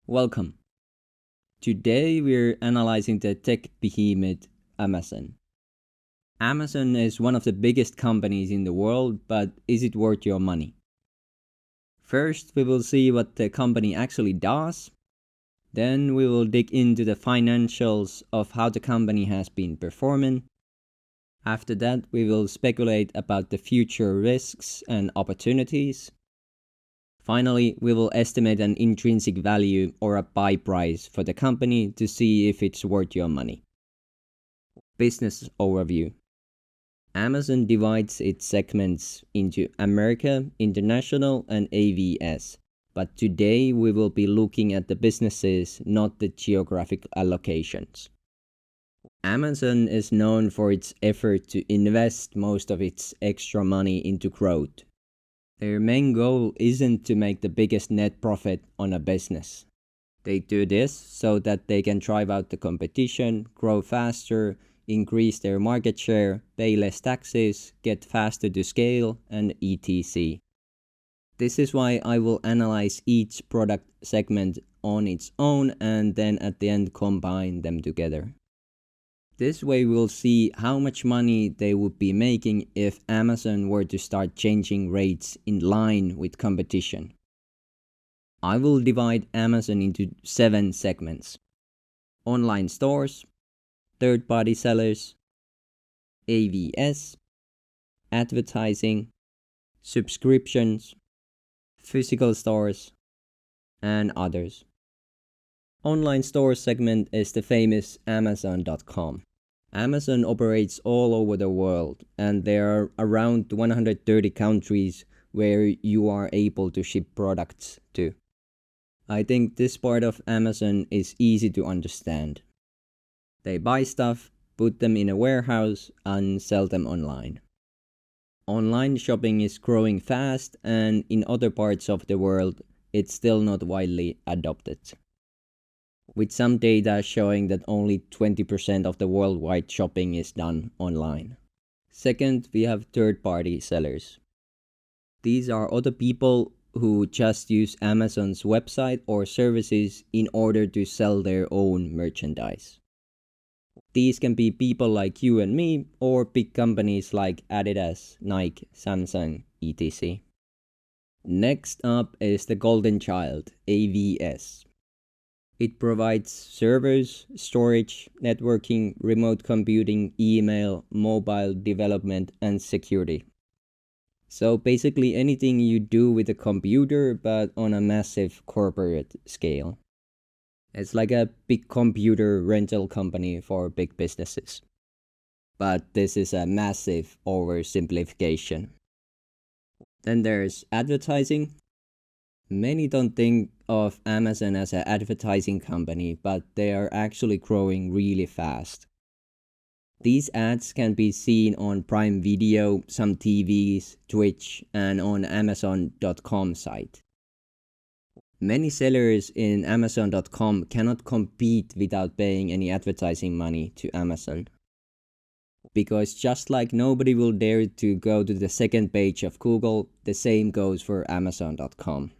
Welcome. Today we're analyzing the tech behemoth Amazon. Amazon is one of the biggest companies in the world, but is it worth your money? First, we will see what the company actually does. Then we will dig into the financials of how the company has been performing. After that, we will speculate about the future risks and opportunities. Finally, we will estimate an intrinsic value or a buy price for the company to see if it's worth your money. Business overview. Amazon divides its segments into America, International, and AVS. But today we will be looking at the businesses, not the geographic allocations. Amazon is known for its effort to invest most of its extra money into growth. Their main goal isn't to make the biggest net profit on a business. They do this so that they can drive out the competition, grow faster, increase their market share, pay less taxes, get faster to scale, and etc. This is why I will analyze each product segment on its own and then at the end combine them together. This way we'll see how much money they would be making if Amazon were to start changing rates in line with competition. I will divide Amazon into 7 segments: online stores, third-party sellers, AVS, advertising, subscriptions, physical stores, and others. Online store segment is the famous Amazon.com. Amazon operates all over the world, and there are around 130 countries where you are able to ship products to. I think this part of Amazon is easy to understand. They buy stuff, put them in a warehouse, and sell them online. Online shopping is growing fast, and in other parts of the world, it's still not widely adopted, with some data showing that only 20% of the worldwide shopping is done online. Second, we have third-party sellers. These are other people who just use Amazon's website or services in order to sell their own merchandise. These can be people like you and me, or big companies like Adidas, Nike, Samsung, etc. Next up is the golden child, AVS. It provides servers, storage, networking, remote computing, email, mobile development, and security. So basically anything you do with a computer, but on a massive corporate scale. It's like a big computer rental company for big businesses. But this is a massive oversimplification. Then there's advertising. Many don't think of Amazon as an advertising company, but they are actually growing really fast. These ads can be seen on Prime Video, some TVs, Twitch, and on Amazon.com site. Many sellers in Amazon.com cannot compete without paying any advertising money to Amazon. Because just like nobody will dare to go to the second page of Google, the same goes for Amazon.com.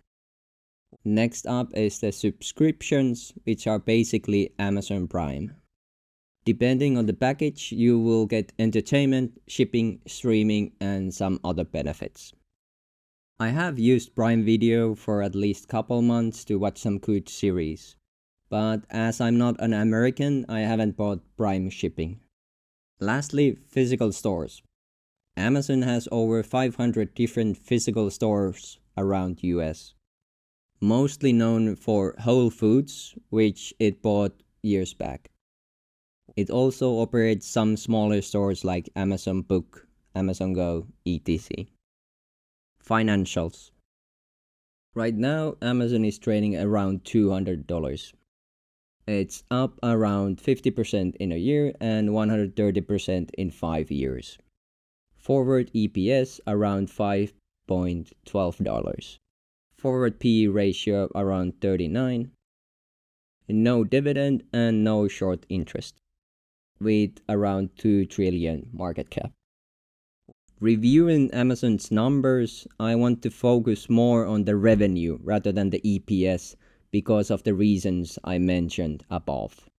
Next up is the subscriptions, which are basically Amazon Prime. Depending on the package, you will get entertainment, shipping, streaming, and some other benefits. I have used Prime Video for at least couple months to watch some good series. But as I'm not an American, I haven't bought Prime shipping. Lastly, physical stores. Amazon has over 500 different physical stores around US. Mostly known for Whole Foods, which it bought years back. It also operates some smaller stores like Amazon Book, Amazon Go, etc. Financials. Right now, Amazon is trading around $200. It's up around 50% in a year and 130% in 5 years. Forward EPS around $5.12. Forward PE ratio around 39. No dividend and no short interest, with around 2 trillion market cap. Reviewing Amazon's numbers, I want to focus more on the revenue rather than the EPS because of the reasons I mentioned above.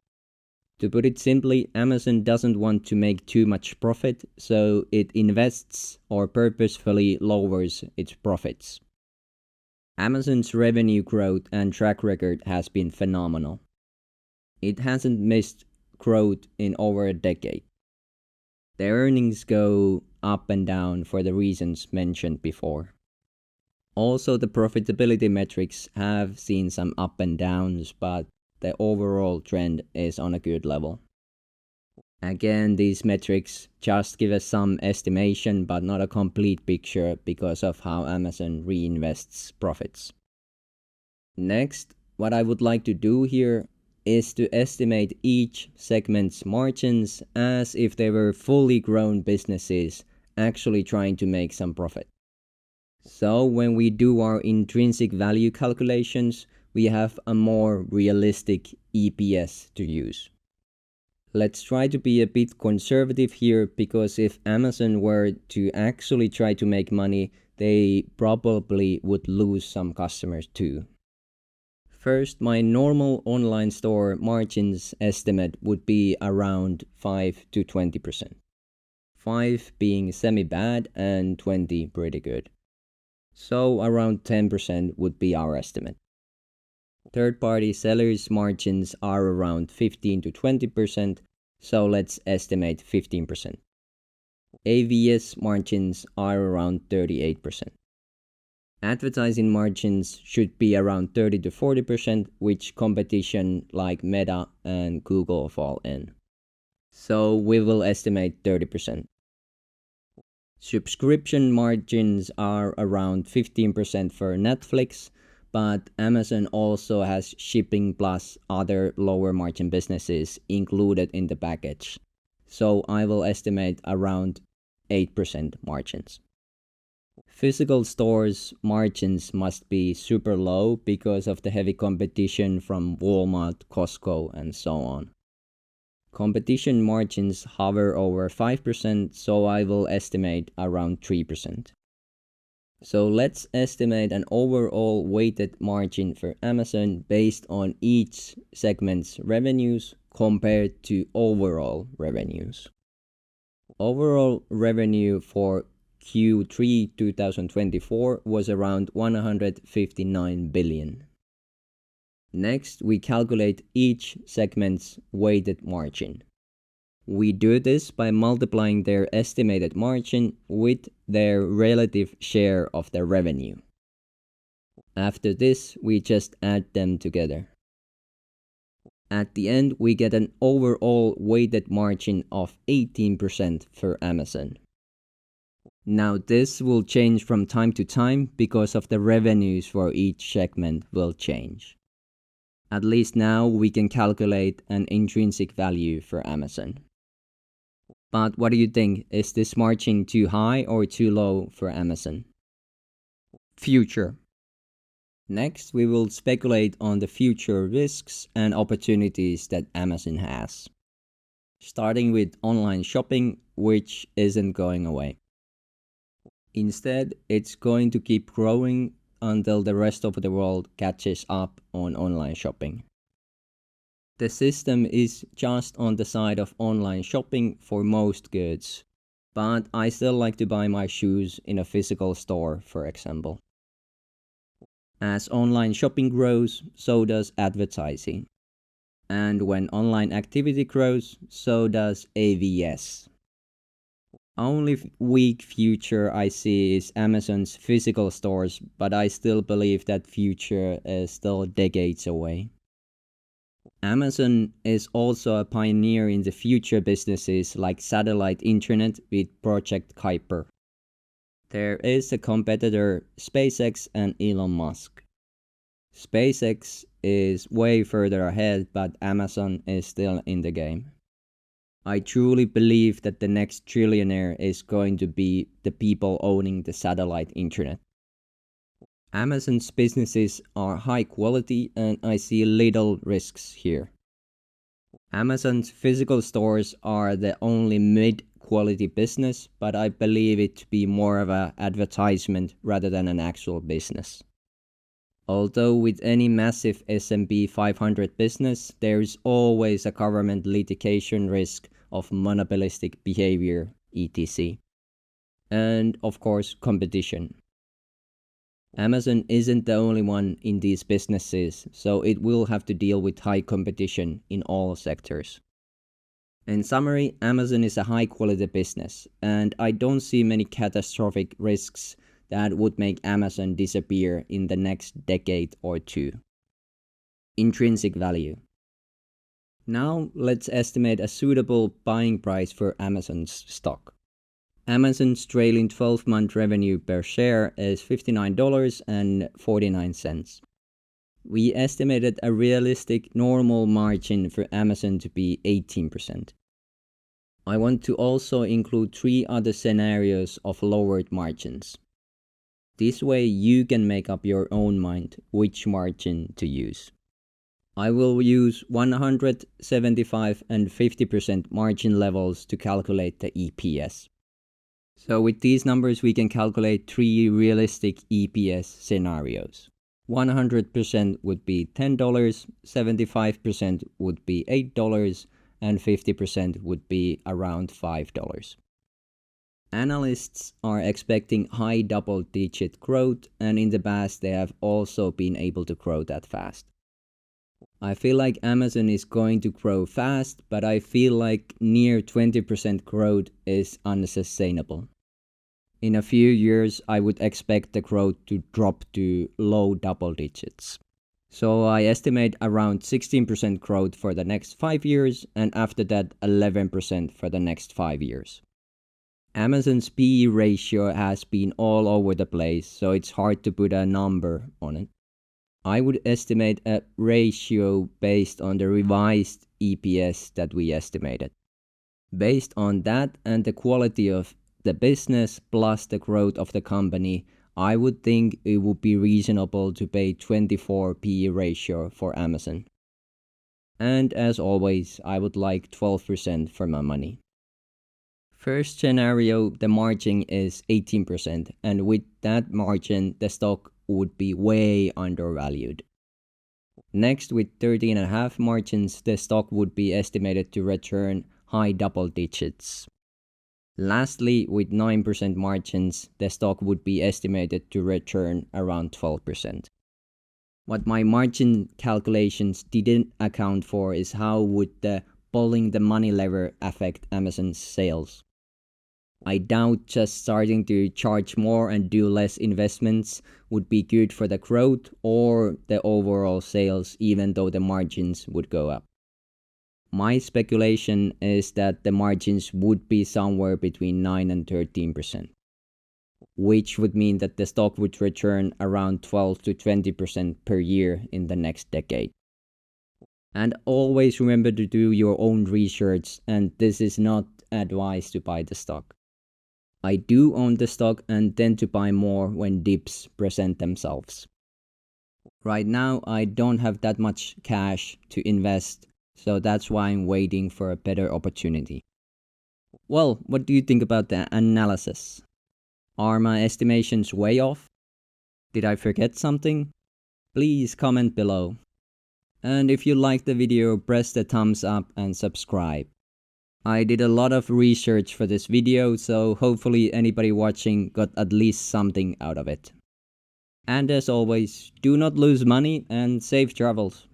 To put it simply, Amazon doesn't want to make too much profit, so it invests or purposefully lowers its profits. Amazon's revenue growth and track record has been phenomenal. It hasn't missed growth in over a decade. The earnings go up and down for the reasons mentioned before. Also, the profitability metrics have seen some up and downs, but the overall trend is on a good level. Again, these metrics just give us some estimation but not a complete picture because of how Amazon reinvests profits. Next, what I would like to do here is to estimate each segment's margins as if they were fully grown businesses actually trying to make some profit. So when we do our intrinsic value calculations, we have a more realistic EPS to use. Let's try to be a bit conservative here, because if Amazon were to actually try to make money, they probably would lose some customers too. First, my normal online store margins estimate would be around 5 to 20%. 5 being semi-bad and 20 pretty good. So around 10% would be our estimate. Third-party sellers' margins are around 15 to 20%, so let's estimate 15%. AVS margins are around 38%. Advertising margins should be around 30 to 40%, which competition like Meta and Google fall in. So we will estimate 30%. Subscription margins are around 15% for Netflix, but Amazon also has shipping plus other lower margin businesses included in the package. So I will estimate around 8% margins. Physical stores margins must be super low because of the heavy competition from Walmart, Costco, and so on. Competition margins hover over 5%, so I will estimate around 3%. So let's estimate an overall weighted margin for Amazon based on each segment's revenues compared to overall revenues. Overall revenue for Q3 2024 was around 159 billion. Next, we calculate each segment's weighted margin. We do this by multiplying their estimated margin with their relative share of the revenue. After this, we just add them together. At the end, we get an overall weighted margin of 18% for Amazon. Now this will change from time to time because of the revenues for each segment will change. At least now we can calculate an intrinsic value for Amazon. But what do you think? Is this margin too high or too low for Amazon? Future. Next, we will speculate on the future risks and opportunities that Amazon has. Starting with online shopping, which isn't going away. Instead, it's going to keep growing until the rest of the world catches up on online shopping. The system is just on the side of online shopping for most goods, but I still like to buy my shoes in a physical store, for example. As online shopping grows, so does advertising. And when online activity grows, so does AVS. Only weak future I see is Amazon's physical stores, but I still believe that future is still decades away. Amazon is also a pioneer in the future businesses like satellite internet with Project Kuiper. There is a competitor, SpaceX and Elon Musk. SpaceX is way further ahead, but Amazon is still in the game. I truly believe that the next trillionaire is going to be the people owning the satellite internet. Amazon's businesses are high quality and I see little risks here. Amazon's physical stores are the only mid-quality business, but I believe it to be more of an advertisement rather than an actual business. Although with any massive S&P 500 business, there is always a government litigation risk of monopolistic behavior, etc. And of course, competition. Amazon isn't the only one in these businesses, so it will have to deal with high competition in all sectors. In summary, Amazon is a high quality business, and I don't see many catastrophic risks that would make Amazon disappear in the next decade or two. Intrinsic value. Now let's estimate a suitable buying price for Amazon's stock. Amazon's trailing 12-month revenue per share is $59.49. We estimated a realistic normal margin for Amazon to be 18%. I want to also include 3 other scenarios of lowered margins. This way you can make up your own mind which margin to use. I will use 100, 75 and 50% margin levels to calculate the EPS. So with these numbers we can calculate 3 realistic EPS scenarios. 100% would be $10, 75% would be $8, and 50% would be around $5. Analysts are expecting high double-digit growth, and in the past they have also been able to grow that fast. I feel like Amazon is going to grow fast, but I feel like near 20% growth is unsustainable. In a few years, I would expect the growth to drop to low double digits. So I estimate around 16% growth for the next 5 years, and after that 11% for the next 5 years. Amazon's PE ratio has been all over the place, so it's hard to put a number on it. I would estimate a ratio based on the revised EPS that we estimated. Based on that and the quality of the business plus the growth of the company, I would think it would be reasonable to pay 24 PE ratio for Amazon. And as always, I would like 12% for my money. First scenario, the margin is 18%, and with that margin, the stock would be way undervalued. Next, with 13.5 margins, the stock would be estimated to return high double digits. Lastly, with 9% margins, the stock would be estimated to return around 12%. What my margin calculations didn't account for is how would the pulling the money lever affect Amazon's sales. I doubt just starting to charge more and do less investments would be good for the growth or the overall sales, even though the margins would go up. My speculation is that the margins would be somewhere between 9 and 13%, which would mean that the stock would return around 12 to 20% per year in the next decade. And always remember to do your own research, and this is not advice to buy the stock. I do own the stock and tend to buy more when dips present themselves. Right now, I don't have that much cash to invest, so that's why I'm waiting for a better opportunity. Well, what do you think about the analysis? Are my estimations way off? Did I forget something? Please comment below. And if you liked the video, press the thumbs up and subscribe. I did a lot of research for this video, so hopefully anybody watching got at least something out of it. And as always, do not lose money and safe travels.